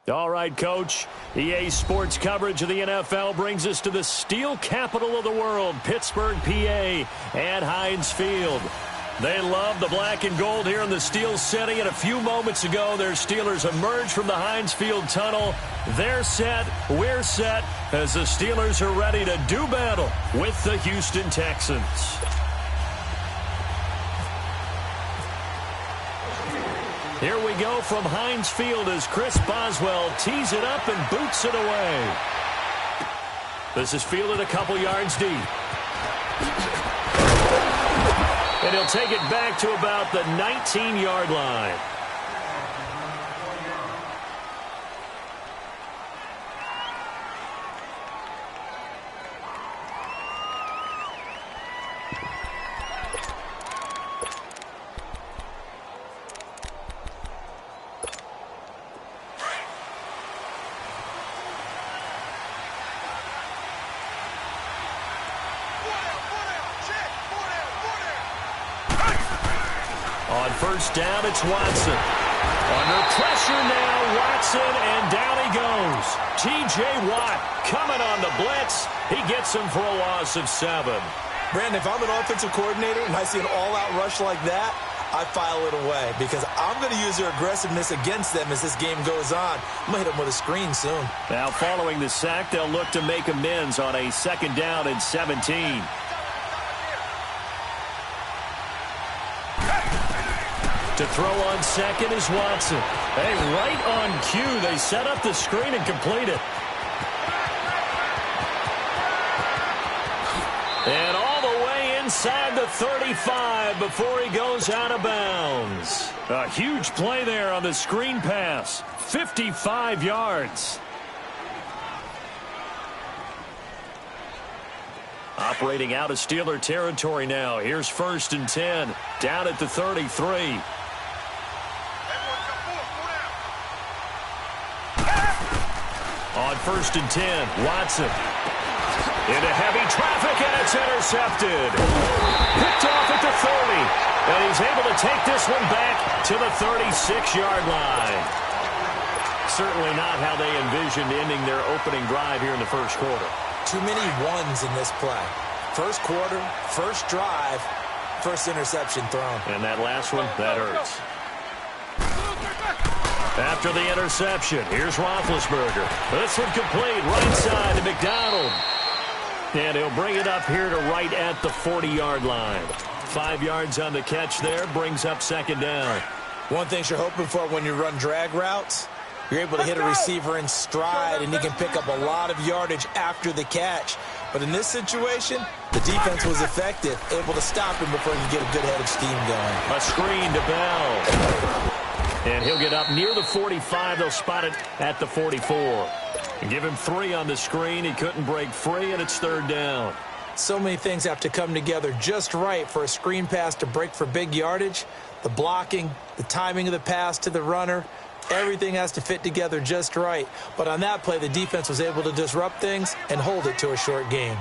All right, Coach. EA Sports coverage of the NFL brings us to the steel capital of the world, Pittsburgh, PA, at Heinz Field. They love the black and gold here in the Steel City, and a few moments ago, their Steelers emerged from the Heinz Field tunnel. They're set, we're set, as the Steelers are ready to do battle with the Houston Texans. Here we go from Heinz Field as Chris Boswell tees it up and boots it away. This is fielded a couple yards deep. And he'll take it back to about the 19-yard line. On first down, it's Watson. Under pressure now, Watson, and down he goes. T.J. Watt coming on the blitz. He gets him for a loss of 7. Brandon, if I'm an offensive coordinator and I see an all-out rush like that, I file it away because I'm going to use their aggressiveness against them as this game goes on. I'm going to hit them with a screen soon. Now, following the sack, they'll look to make amends on a second down and 17. To throw on second is Watson. Hey, right on cue. They set up the screen and complete it. And all the way inside the 35 before he goes out of bounds. A huge play there on the screen pass. 55 yards. Operating out of Steeler territory now. Here's first and 10. Down at the 33. On first and 10, Watson. Into heavy traffic, and it's intercepted. Picked off at the 30. And he's able to take this one back to the 36-yard line. Certainly not how they envisioned ending their opening drive here in the first quarter. Too many ones in this play. First quarter, first drive, first interception thrown. And that last one, that hurts. After the interception, here's Roethlisberger. This one complete, right side to McDonald. And he'll bring it up here to right at the 40-yard line. 5 yards on the catch there, brings up second down. One thing you're hoping for when you run drag routes, you're able to hit a receiver in stride, and he can pick up a lot of yardage after the catch. But in this situation, the defense was effective, able to stop him before he could get a good head of steam going. A screen to Bell. And he'll get up near the 45. They'll spot it at the 44. And give him 3 on the screen. He couldn't break free, and it's third down. So many things have to come together just right for a screen pass to break for big yardage. The blocking, the timing of the pass to the runner, everything has to fit together just right. But on that play, the defense was able to disrupt things and hold it to a short game.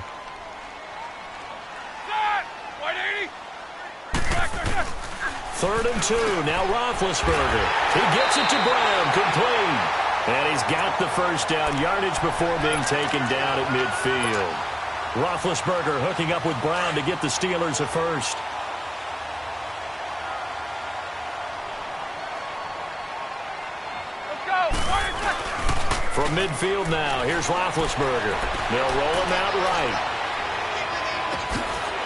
Third and 2. Now Roethlisberger. He gets it to Brown. Complete. And he's got the first down yardage before being taken down at midfield. Roethlisberger hooking up with Brown to get the Steelers a first. From midfield now, here's Roethlisberger. They'll roll him out right.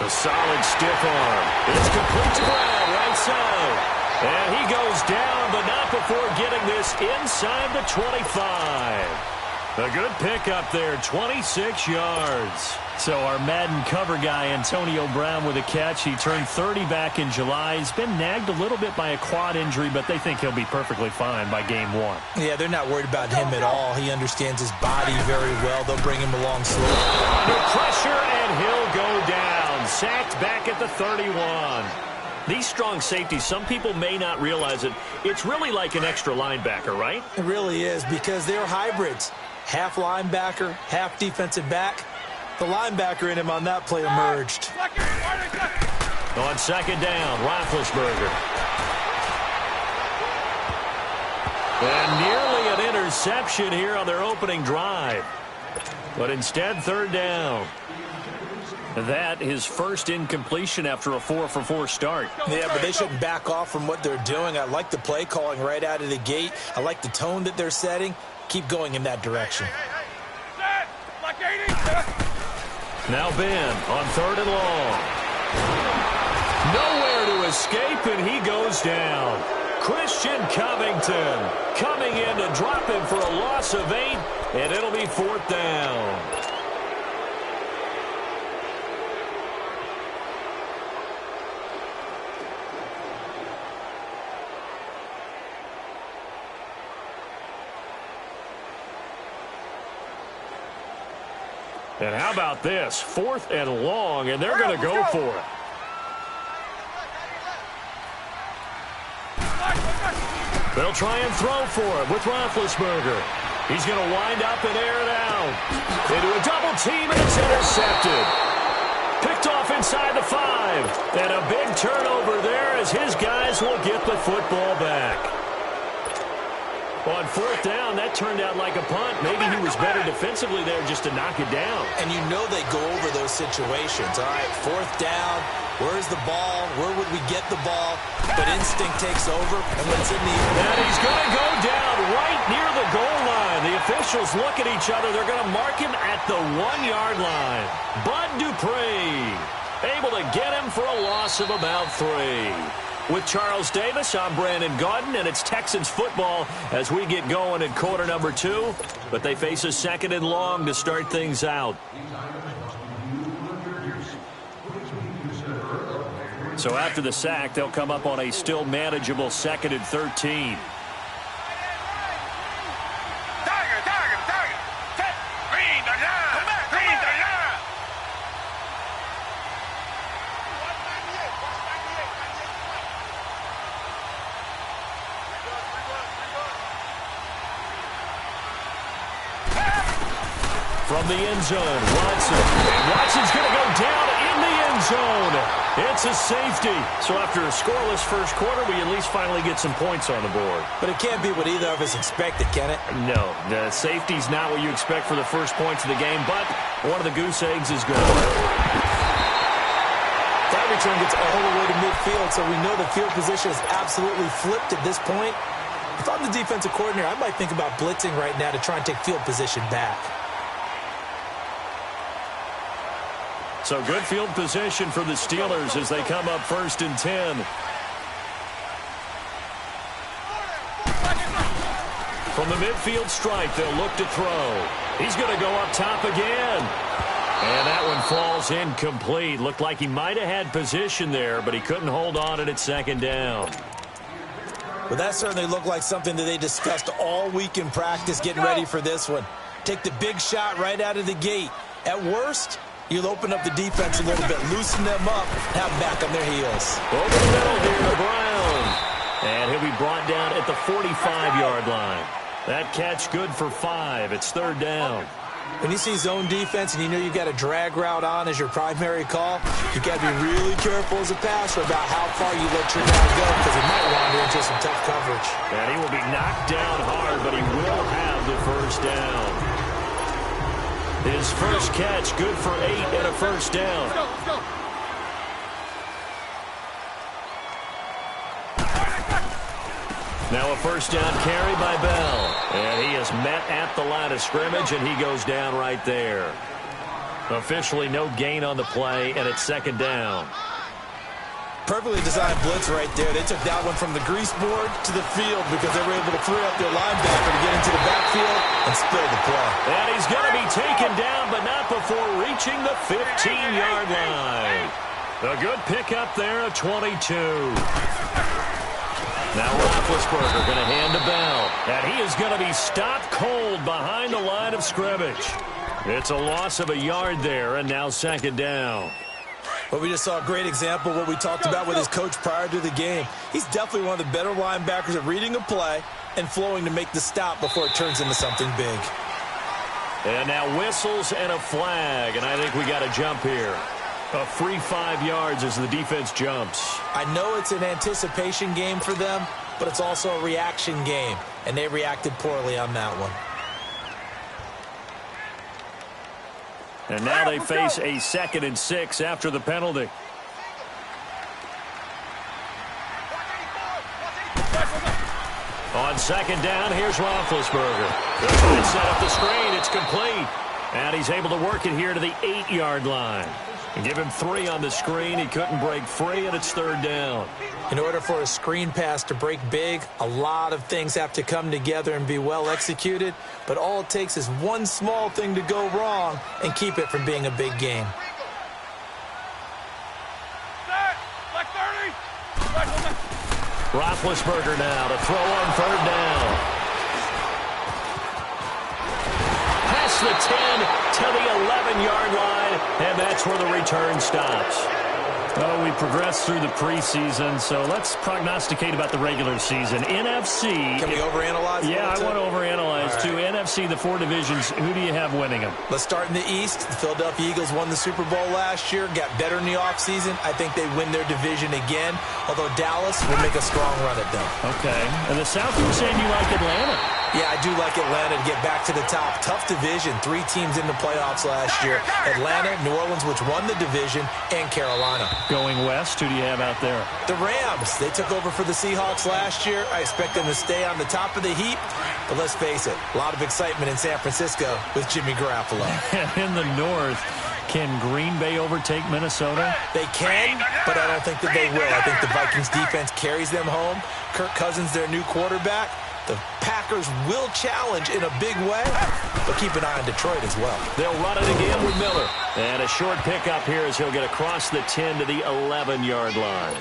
A solid stiff arm. It's complete to Brown, right side. And he goes down, but not before getting this inside the 25. A good pickup there, 26 yards. So our Madden cover guy, Antonio Brown, with a catch. He turned 30 back in July. He's been nagged a little bit by a quad injury, but they think he'll be perfectly fine by game 1. Yeah, they're not worried about him at all. He understands his body very well. They'll bring him along slowly. Under pressure, and he'll go down. Sacked back at the 31. These strong safeties, some people may not realize it. It's really like an extra linebacker, right? It really is, because they're hybrids. Half linebacker, half defensive back. The linebacker in him on that play emerged. On second down, Roethlisberger. And nearly an interception here on their opening drive. But instead, third down. That his first incompletion after a 4-for-4 start. Yeah, but they shouldn't back off from what they're doing. I like the play calling right out of the gate. I like the tone that they're setting. Keep going in that direction. Now Ben on third and long. Nowhere to escape, and he goes down. Christian Covington coming in to drop him for a loss of 8, and it'll be fourth down. And how about this? Fourth and long, and they're going to go for it. They'll try and throw for it with Roethlisberger. He's going to wind up and air it out. Into a double team, and it's intercepted. Picked off inside the 5. And a big turnover there as his guys will get the football back. On fourth down, that turned out like a punt. Maybe he was better defensively there just to knock it down. And you know they go over those situations. All right, fourth down, where's the ball? Where would we get the ball? But instinct takes over, and when it's in the air. And he's going to go down right near the goal line. The officials look at each other. They're going to mark him at the 1-yard line. Bud Dupree able to get him for a loss of about 3. With Charles Davis, I'm Brandon Gaudin, and it's Texans football as we get going in quarter number 2. But they face a second and long to start things out. So after the sack, they'll come up on a still manageable second and 13. From the end zone, Watson. And Watson's going to go down in the end zone. It's a safety. So after a scoreless first quarter, we at least finally get some points on the board. But it can't be what either of us expected, can it? No, the safety's not what you expect for the first points of the game, but one of the goose eggs is gone. That return gets all the way to midfield, so we know the field position is absolutely flipped at this point. If I'm the defensive coordinator, I might think about blitzing right now to try and take field position back. So good field position for the Steelers as they come up first and 10. From the midfield stripe, they'll look to throw. He's going to go up top again. And that one falls incomplete. Looked like he might have had position there, but he couldn't hold on at second down. Well, that certainly looked like something that they discussed all week in practice getting ready for this one. Take the big shot right out of the gate. At worst, you'll open up the defense a little bit, loosen them up, have them back on their heels. Over the middle here to Brown. And he'll be brought down at the 45-yard line. That catch good for 5. It's third down. When you see zone defense and you know you've got a drag route on as your primary call, you've got to be really careful as a passer about how far you let your guy go because he might wander into some tough coverage. And he will be knocked down hard, but he will have the first down. His first catch, good for 8 and a first down. Let's go. Now a first down carry by Bell. And he is met at the line of scrimmage, and he goes down right there. Officially no gain on the play, and it's second down. Perfectly designed blitz right there. They took that one from the grease board to the field because they were able to free up their linebacker to get into the backfield and spill the play. And he's going to be taken down, but not before reaching the 15-yard line. A good pickup there of 22. Now Roethlisberger going to hand to Bell. And he is going to be stopped cold behind the line of scrimmage. It's a loss of a yard there, and now second down. Well, we just saw a great example of what we talked about with his coach prior to the game. He's definitely one of the better linebackers at reading a play and flowing to make the stop before it turns into something big. And now whistles and a flag, and I think we got a jump here. A free 5 yards as the defense jumps. I know it's an anticipation game for them, but it's also a reaction game, and they reacted poorly on that one. And now they face a 2nd and 6 after the penalty. On 2nd down, here's Roethlisberger. They're trying to set up the screen. It's complete. And he's able to work it here to the 8-yard line. And give him 3 on the screen. He couldn't break free, and it's 3rd down. In order for a screen pass to break big, a lot of things have to come together and be well executed. But all it takes is one small thing to go wrong and keep it from being a big game. Roethlisberger now to throw on 3rd down. Past the 10 to the 11-yard line, and that's where the return stops. Well, we progressed through the preseason, so let's prognosticate about the regular season. NFC. Can we overanalyze? Yeah, I want to overanalyze, too. Right. NFC, the 4 divisions, who do you have winning them? Let's start in the East. The Philadelphia Eagles won the Super Bowl last year, got better in the offseason. I think they win their division again, although Dallas will make a strong run at them. Okay. And the South, you were saying you like Atlanta. Yeah, I do like Atlanta to get back to the top. Tough division. 3 teams in the playoffs last year. Atlanta, New Orleans, which won the division, and Carolina. Going west, who do you have out there? The Rams. They took over for the Seahawks last year. I expect them to stay on the top of the heap. But let's face it, a lot of excitement in San Francisco with Jimmy Garoppolo. In the north, can Green Bay overtake Minnesota? They can, but I don't think that they will. I think the Vikings defense carries them home. Kirk Cousins, their new quarterback. The Packers will challenge in a big way, but keep an eye on Detroit as well. They'll run it again with Miller. And a short pickup here as he'll get across the 10 to the 11-yard line.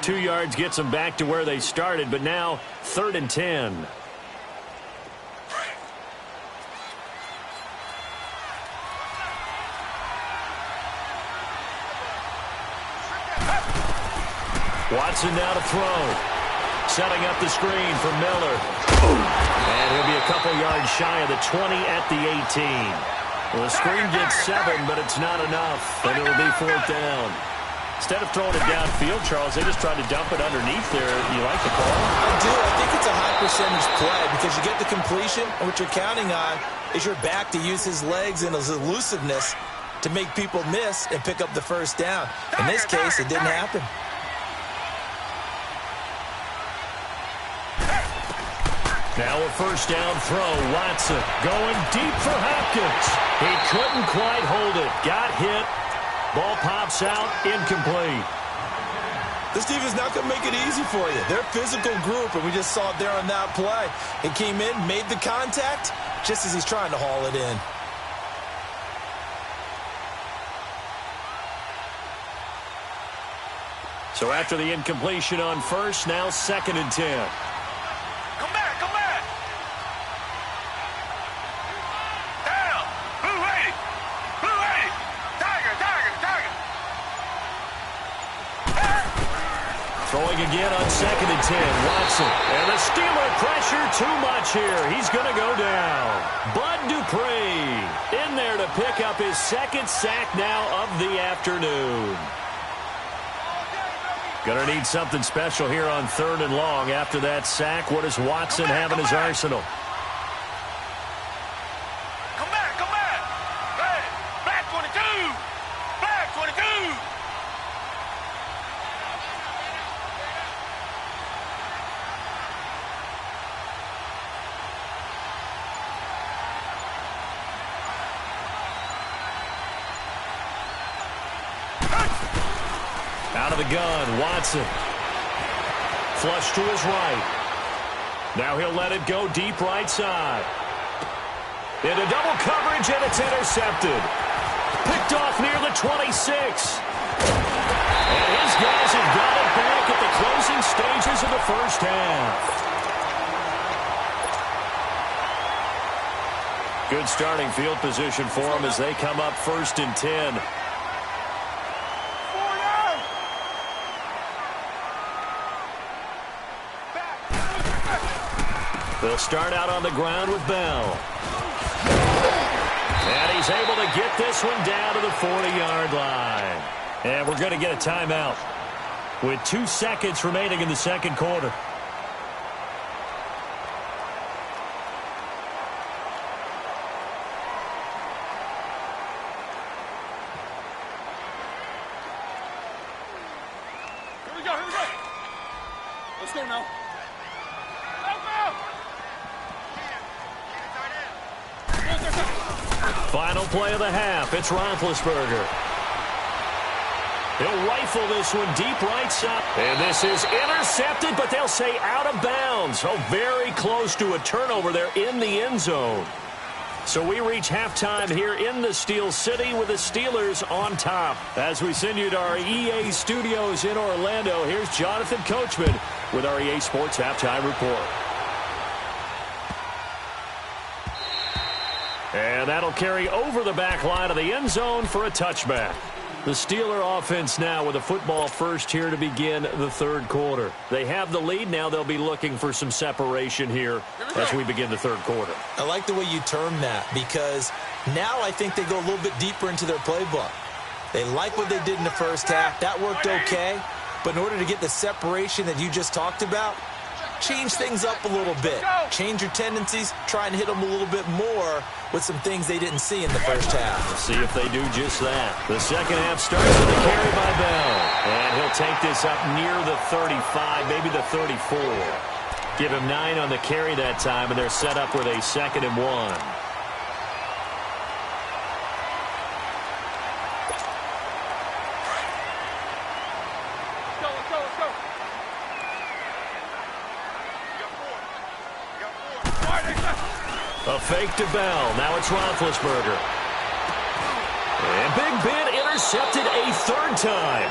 2 yards gets them back to where they started, but now 3rd and 10. Watson now to throw. Setting up the screen for Miller. And he'll be a couple yards shy of the 20 at the 18. Well, the screen gets 7, but it's not enough. And it'll be 4th down. Instead of throwing it downfield, Charles, they just tried to dump it underneath there. You like the call? I do. I think it's a high percentage play because you get the completion, and what you're counting on is your back to use his legs and his elusiveness to make people miss and pick up the 1st down. In this case, it didn't happen. Now a 1st down throw. Watson going deep for Hopkins. He couldn't quite hold it. Got hit. Ball pops out. Incomplete. This defense is not going to make it easy for you. They're a physical group, and we just saw it there on that play. He came in, made the contact, just as he's trying to haul it in. So after the incompletion on 1st, now 2nd and 10. Come back. Down. Blue 80. Tiger. Throwing again on 2nd and 10. Watson. And the Steeler pressure too much here. He's going to go down. Bud Dupree in there to pick up his 2nd sack now of the afternoon. Going to need something special here on 3rd and long. After that sack, what does Watson have in his arsenal? Come back. Hey, black 22. Black 22. Out of the gun, Watson. Flush to his right. Now he'll let it go deep right side. Into double coverage, and it's intercepted. Picked off near the 26. And his guys have got it back at the closing stages of the 1st half. Good starting field position for them as they come up 1st and 10. They'll start out on the ground with Bell. And he's able to get this one down to the 40-yard line. And we're going to get a timeout with 2 seconds remaining in the 2nd quarter. go, here we go. Let's go now. Final play of the half. It's Roethlisberger. He'll rifle this one deep right side. And this is intercepted, but they'll say out of bounds. Oh, very close to a turnover there in the end zone. So we reach halftime here in the Steel City with the Steelers on top. As we send you to our EA studios in Orlando, here's Jonathan Coachman with our EA Sports Halftime Report. And that'll carry over the back line of the end zone for a touchback. The Steeler offense now with a football first here to begin the third quarter. They have the lead. Now they'll be looking for some separation here as we begin the third quarter. I like the way you term that, because now I think they go a little bit deeper into their playbook. They like what they did in the first half. That worked okay. But in order to get the separation that you just talked about, change things up a little bit. Change your tendencies. Try and hit them a little bit more with some things they didn't see in the first half. We'll see if they do just that. The second half starts with a carry by Bell. And he'll take this up near the 35, maybe the 34. Give him 9 on the carry that time, and they're set up with a 2nd and 1. A fake to Bell. Now it's Roethlisberger. And Big Ben intercepted a 3rd time.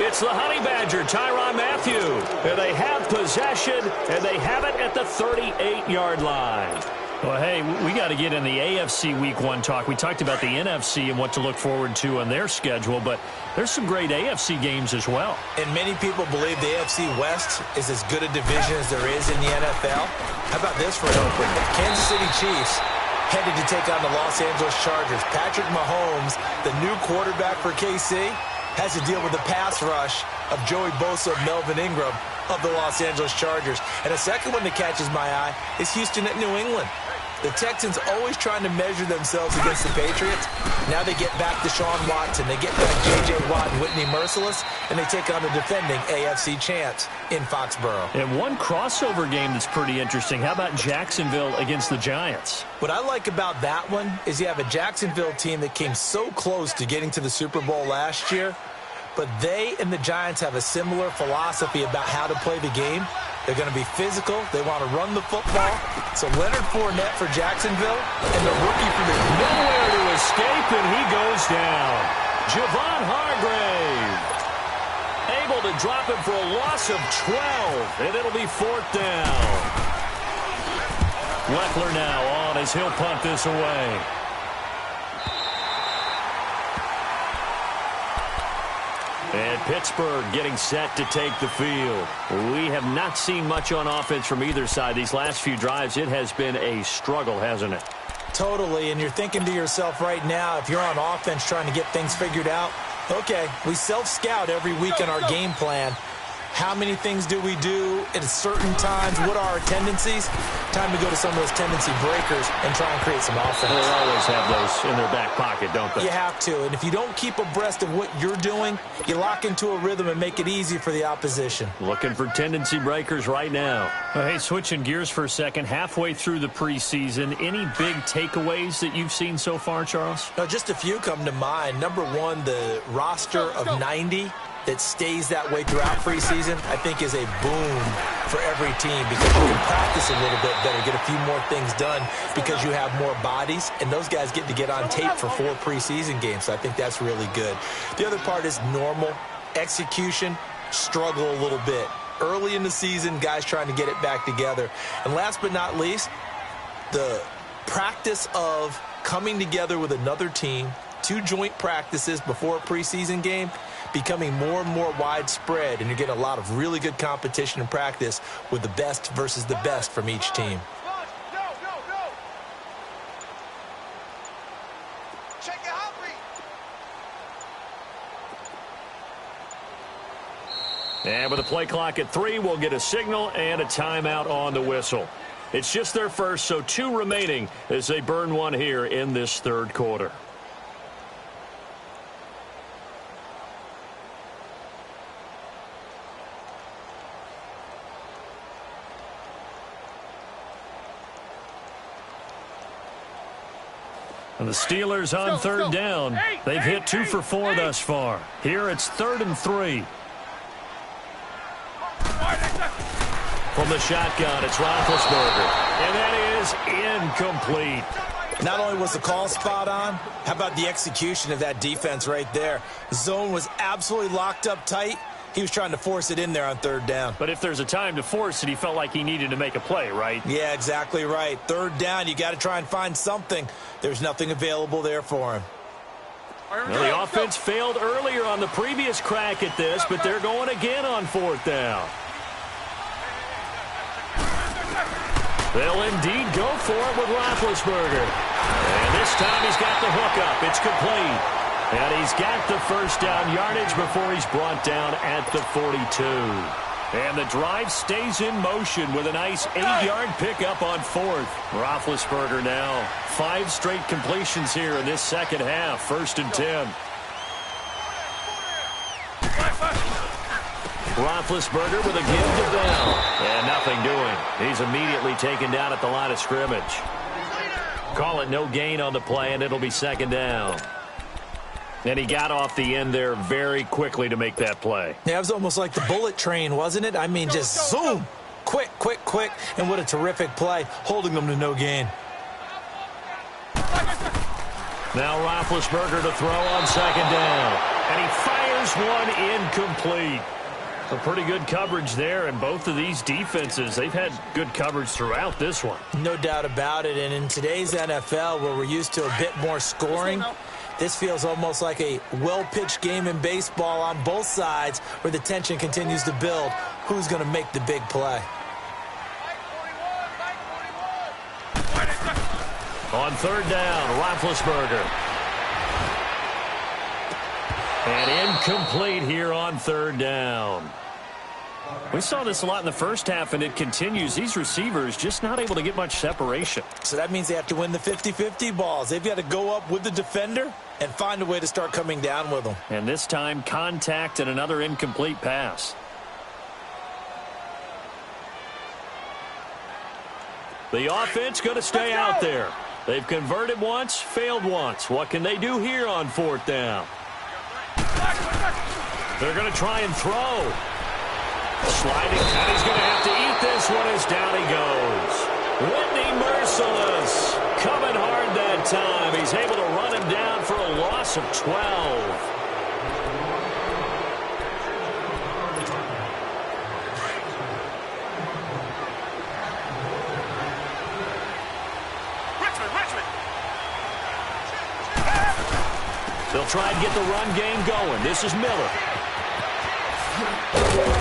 It's the Honey Badger, Tyrann Mathieu. And they have possession, and they have it at the 38-yard line. Well, hey, we got to get in the AFC Week 1 talk. We talked about the NFC and what to look forward to on their schedule, but there's some great AFC games as well. And many people believe the AFC West is as good a division as there is in the NFL. How about this for an opener? The Kansas City Chiefs headed to take on the Los Angeles Chargers. Patrick Mahomes, the new quarterback for KC, has to deal with the pass rush of Joey Bosa and Melvin Ingram of the Los Angeles Chargers. And a second one that catches my eye is Houston at New England. The Texans always trying to measure themselves against the Patriots. Now they get back Deshaun Watson. They get back J.J. Watt and Whitney Merciless, and they take on the defending AFC champs in Foxborough. And one crossover game that's pretty interesting. How about Jacksonville against the Giants? What I like about that one is you have a Jacksonville team that came so close to getting to the Super Bowl last year, but they and the Giants have a similar philosophy about how to play the game. They're going to be physical. They want to run the football. So Leonard Fournette for Jacksonville, and the rookie for the nowhere to escape, and he goes down. Javon Hargrave able to drop him for a loss of 12, and it'll be 4th down. Weckler now on as he'll punt this away. And Pittsburgh getting set to take the field. We have not seen much on offense from either side these last few drives. It has been a struggle, hasn't it? Totally, and you're thinking to yourself right now, if you're on offense trying to get things figured out, okay, we self-scout every week in our game plan. How many things do we do at certain times? What are our tendencies? Time to go to some of those tendency breakers and try and create some offense. They always have those in their back pocket, don't they? You have to, and if you don't keep abreast of what you're doing, you lock into a rhythm and make it easy for the opposition. Looking for tendency breakers right now. Well, hey, switching gears for a second, halfway through the preseason, any big takeaways that you've seen so far, Charles? No, just a few come to mind. Number one, the roster of 90 that stays that way throughout preseason, I think is a boom for every team because you can practice a little bit better, get a few more things done because you have more bodies, and those guys get to get on tape for 4 preseason games. So I think that's really good. The other part is normal execution, struggle a little bit. Early in the season, guys trying to get it back together. And last but not least, the practice of coming together with another team, 2 joint practices before a preseason game, becoming more and more widespread, and you're getting a lot of really good competition and practice with the best versus the best from each team. And with a play clock at 3, we'll get a signal and a timeout on the whistle. It's just their first, so 2 remaining as they burn one here in this third quarter. And the Steelers on third down. They've hit 2 for 4 thus far. Here it's 3rd and 3. From the shotgun, it's Roethlisberger. And that is incomplete. Not only was the call spot on, how about the execution of that defense right there? The zone was absolutely locked up tight. He was trying to force it in there on 3rd down. But if there's a time to force it, he felt like he needed to make a play, right? Yeah, exactly right. 3rd down, you got to try and find something. There's nothing available there for him. Well, the offense failed earlier on the previous crack at this, but they're going again on 4th down. They'll indeed go for it with Roethlisberger. And this time he's got the hook up. It's complete. And he's got the 1st down yardage before he's brought down at the 42. And the drive stays in motion with a nice 8-yard pickup on 4th. Roethlisberger now 5 straight completions here in this second half. 1st and 10. Roethlisberger with a give to Bell. And nothing doing. He's immediately taken down at the line of scrimmage. Call it no gain on the play, and it'll be 2nd down. And he got off the end there very quickly to make that play. Yeah, it was almost like the bullet train, wasn't it? I mean, just zoom. Quick, quick, quick. And what a terrific play, holding them to no gain. Now Roethlisberger to throw on 2nd down. And he fires one incomplete. So pretty good coverage there, and both of these defenses, they've had good coverage throughout this one. No doubt about it, and in today's NFL, where we're used to a bit more scoring, this feels almost like a well-pitched game in baseball on both sides where the tension continues to build. Who's going to make the big play? On 3rd down, Roethlisberger. And incomplete here on 3rd down. We saw this a lot in the first half, and it continues. These receivers just not able to get much separation. So that means they have to win the 50-50 balls. They've got to go up with the defender and find a way to start coming down with them. And this time, contact and another incomplete pass. The offense going to stay out there. They've converted once, failed once. What can they do here on 4th down? They're going to try and throw. Sliding, and he's going to have to eat this one as down he goes. Whitney merciless. Coming hard that time. He's able to run him down for a loss of 12. They'll try and get the run game going. This is Miller.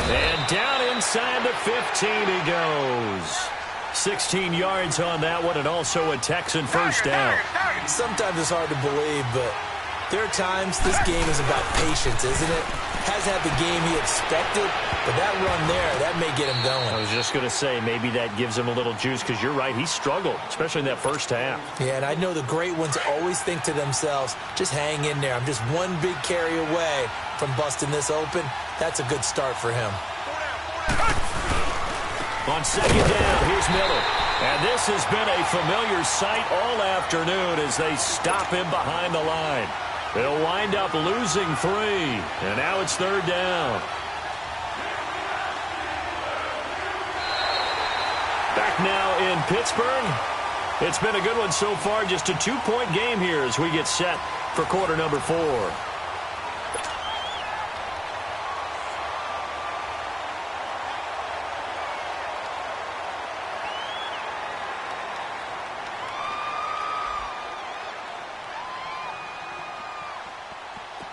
And down inside the 15 he goes. 16 yards on that one, and also a Texan 1st down. Sometimes it's hard to believe, but there are times this game is about patience, isn't it? Hasn't had the game he expected, but that run there, that may get him going. I was just going to say, maybe that gives him a little juice, because you're right, he struggled, especially in that 1st half. Yeah, and I know the great ones always think to themselves, just hang in there. I'm just one big carry away from busting this open. That's a good start for him. On 2nd down, here's Miller. And this has been a familiar sight all afternoon as they stop him behind the line. They'll wind up losing 3. And now it's 3rd down. Back now in Pittsburgh. It's been a good one so far. Just a 2-point game here as we get set for quarter number 4.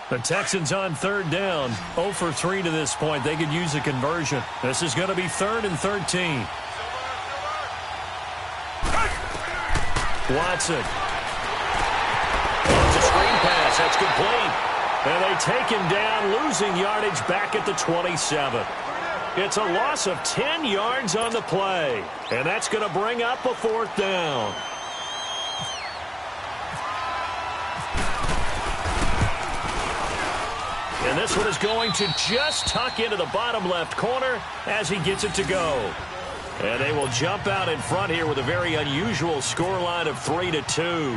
The Texans on 3rd down, 0 for 3 to this point. They could use a conversion. This is going to be 3rd and 13. Watson. It's a screen pass. That's complete. And they take him down, losing yardage back at the 27. It's a loss of 10 yards on the play. And that's going to bring up a 4th down. And this one is going to just tuck into the bottom left corner as he gets it to go. And they will jump out in front here with a very unusual scoreline of 3-2.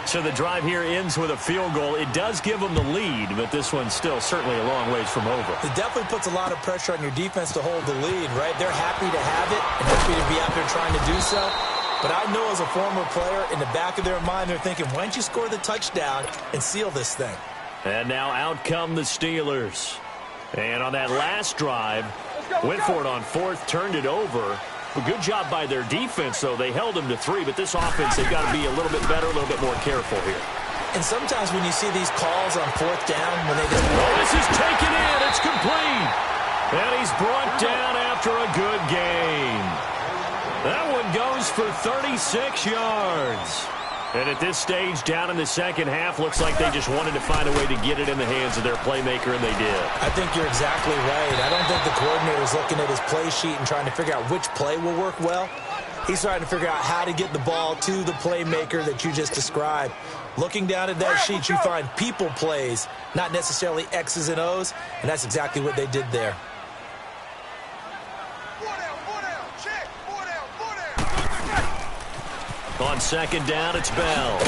So the drive here ends with a field goal. It does give them the lead, but this one's still certainly a long ways from over. It definitely puts a lot of pressure on your defense to hold the lead, right? They're happy to have it and happy to be out there trying to do so. But I know as a former player, in the back of their mind, they're thinking, why don't you score the touchdown and seal this thing? And now out come the Steelers. And on that last drive, went for it on fourth, turned it over. A good job by their defense, though. They held them to 3, but this offense, they've got to be a little bit better, a little bit more careful here. And sometimes when you see these calls on fourth down, when they just... Oh, this is taken in. It's complete. And he's brought down after a good gain. That one goes for 36 yards. And at this stage, down in the second half, looks like they just wanted to find a way to get it in the hands of their playmaker, and they did. I think you're exactly right. I don't think the coordinator is looking at his play sheet and trying to figure out which play will work well. He's trying to figure out how to get the ball to the playmaker that you just described. Looking down at that sheet, you find people plays, not necessarily X's and O's, and that's exactly what they did there. On second down, it's Bell.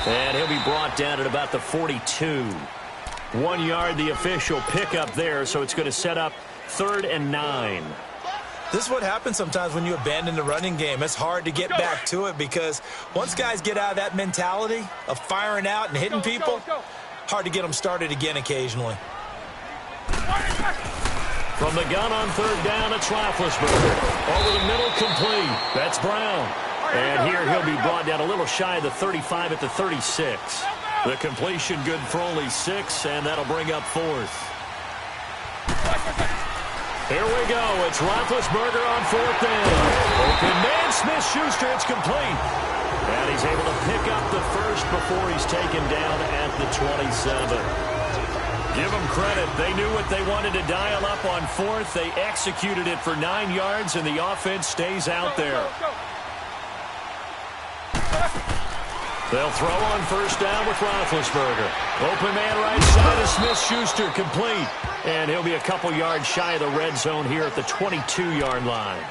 And he'll be brought down at about the 42. 1 yard, the official pickup there, so it's going to set up 3rd and 9. This is what happens sometimes when you abandon the running game. It's hard to get back to it because once guys get out of that mentality of firing out and hitting people, hard to get them started again occasionally. From the gun on 3rd down, it's Roethlisberger. Over the middle, complete. That's Brown. And here he'll be brought down a little shy of the 35 at the 36. The completion good for only 6, and that'll bring up 4th. Here we go. It's Roethlisberger on 4th down. Open man, Smith-Schuster. It's complete. And he's able to pick up the first before he's taken down at the 27. Give them credit. They knew what they wanted to dial up on 4th. They executed it for 9 yards, and the offense stays out there. They'll throw on 1st down with Roethlisberger. Open man right side of Smith-Schuster, complete. And he'll be a couple yards shy of the red zone here at the 22-yard line.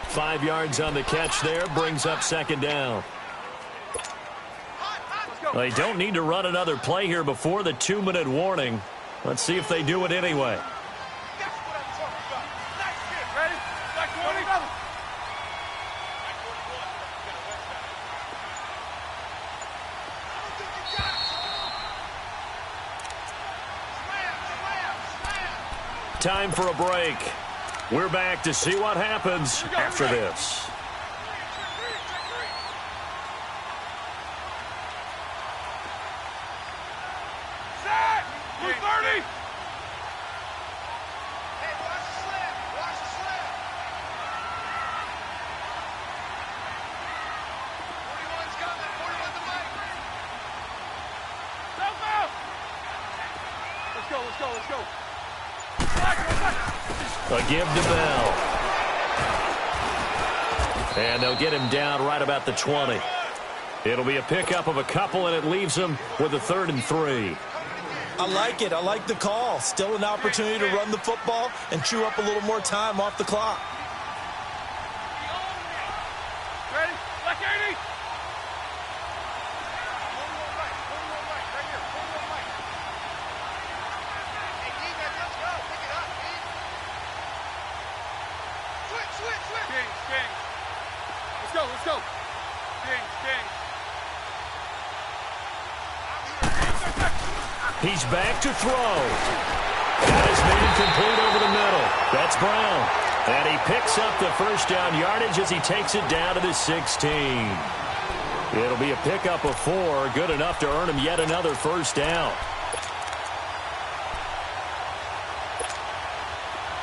5 yards on the catch there, brings up 2nd down. They don't need to run another play here before the 2-minute warning. Let's see if they do it anyway. Time for a break. We're back to see what happens after this. Set! 230! Let's go. A give to Bell. And they'll get him down right about the 20. It'll be a pickup of a couple, and it leaves them with a 3rd and 3. I like it. I like the call. Still an opportunity to run the football and chew up a little more time off the clock. Ready? Black 80! Let's go. King. He's back to throw. That is made incomplete over the middle. That's Brown. And he picks up the 1st down yardage as he takes it down to the 16. It'll be a pickup of 4. Good enough to earn him yet another 1st down.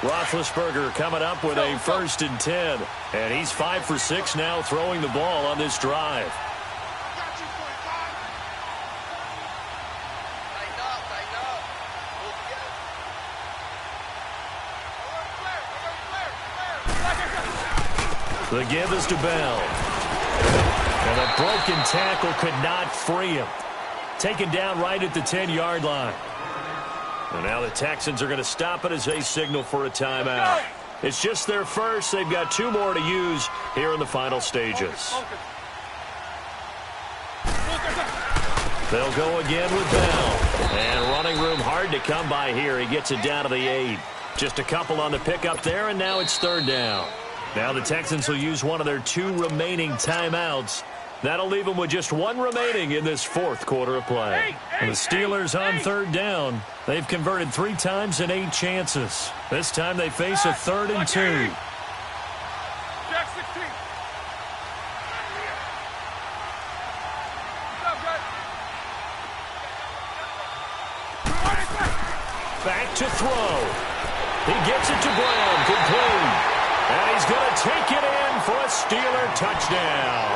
Roethlisberger coming up with a 1st and 10. And he's 5 for 6 now throwing the ball on this drive. The give is to Bell. And a broken tackle could not free him. Taken down right at the 10-yard line. And now the Texans are going to stop it as they signal for a timeout. It's just their first. They've got 2 more to use here in the final stages. They'll go again with Bell. And running room hard to come by here. He gets it down to the 8. Just a couple on the pickup there, and now it's third down. Now the Texans will use one of their 2 remaining timeouts. That'll leave them with just 1 remaining in this fourth quarter of play. And the Steelers on third down. They've converted 3 times in 8 chances. This time they face a 3rd and 2. Back to throw. He gets it to Brown, complete. And he's going to take it in for a Steeler touchdown.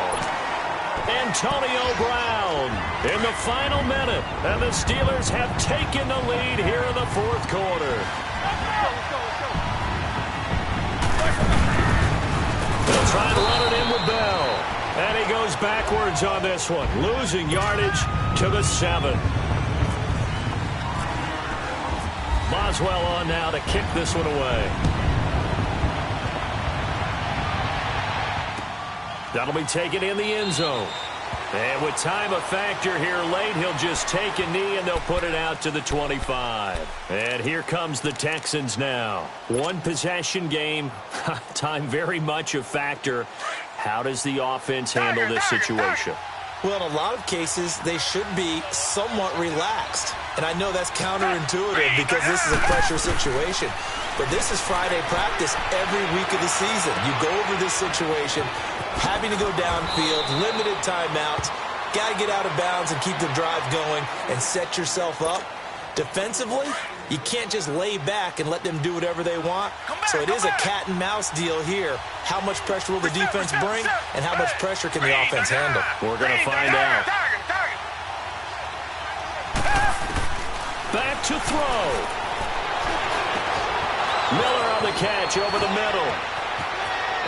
Antonio Brown in the final minute. And the Steelers have taken the lead here in the fourth quarter. They'll try and run it in with Bell. And he goes backwards on this one, losing yardage to the 7. Boswell on now to kick this one away. That'll be taken in the end zone. And with time a factor here late, he'll just take a knee and they'll put it out to the 25. And here comes the Texans now. 1 possession game. Time very much a factor. How does the offense handle this situation? Well, in a lot of cases, they should be somewhat relaxed. And I know that's counterintuitive because this is a pressure situation. But this is Friday practice every week of the season. You go over this situation, having to go downfield, limited timeouts, got to get out of bounds and keep the drive going and set yourself up. Defensively, you can't just lay back and let them do whatever they want. So it is a cat and mouse deal here. How much pressure will the defense bring and how much pressure can the offense handle? We're going to find out. Back to throw. Miller on the catch over the middle.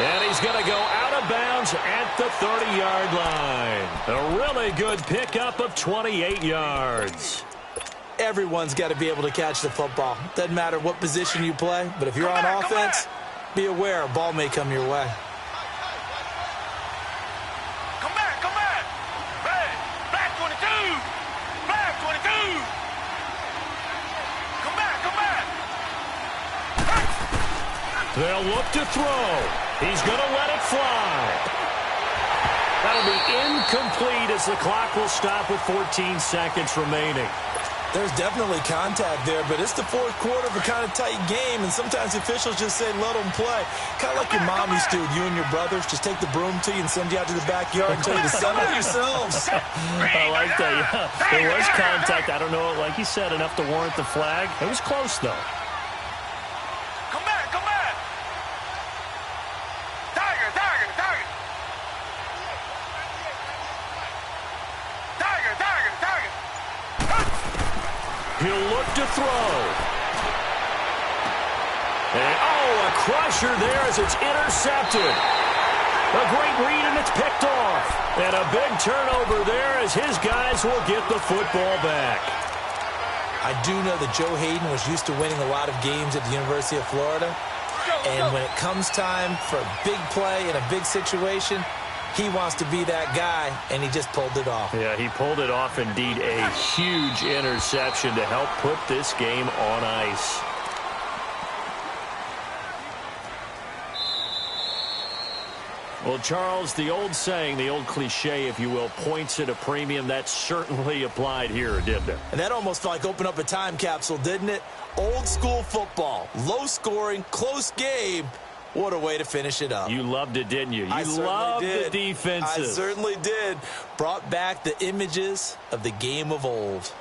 And he's going to go out of bounds at the 30-yard line. A really good pickup of 28 yards. Everyone's got to be able to catch the football. Doesn't matter what position you play, but if you're on offense, be aware a ball may come your way. Come back. Hey, black 22. Black 22. Come back. They'll look to throw. He's going to let it fly. That'll be incomplete as the clock will stop with 14 seconds remaining. There's definitely contact there, but it's the fourth quarter of a kind of tight game, and sometimes officials just say, let them play. Kind of like your mom used to, you and your brothers, just take the broom to you and send you out to the backyard and tell you to settle yourselves. I like that, yeah. There was contact. I don't know, like you said, enough to warrant the flag. It was close, though. Come back. Tiger. He'll look to throw. And, a crusher there as it's intercepted. A great read, and it's picked off. And a big turnover there as his guys will get the football back. I do know that Joe Hayden was used to winning a lot of games at the University of Florida. And when it comes time for a big play in a big situation, he wants to be that guy, and he just pulled it off. Yeah, he pulled it off indeed. A huge interception to help put this game on ice. Well, Charles, the old saying, the old cliche, if you will, points at a premium, that certainly applied here, didn't it? And that almost felt like opened up a time capsule, didn't it? Old school football, low scoring, close game. What a way to finish it up. You loved it, didn't you? You loved the defenses. I certainly did. Brought back the images of the game of old.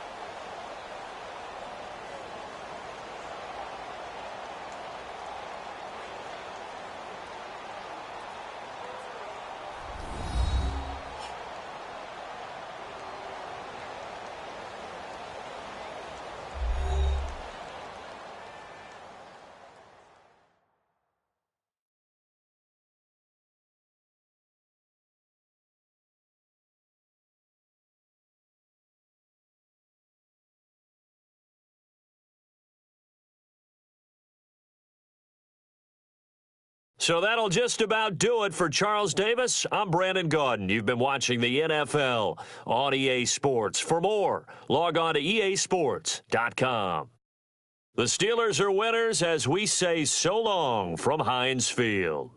So that'll just about do it for Charles Davis. I'm Brandon Gaudin. You've been watching the NFL on EA Sports. For more, log on to easports.com. The Steelers are winners as we say so long from Heinz Field.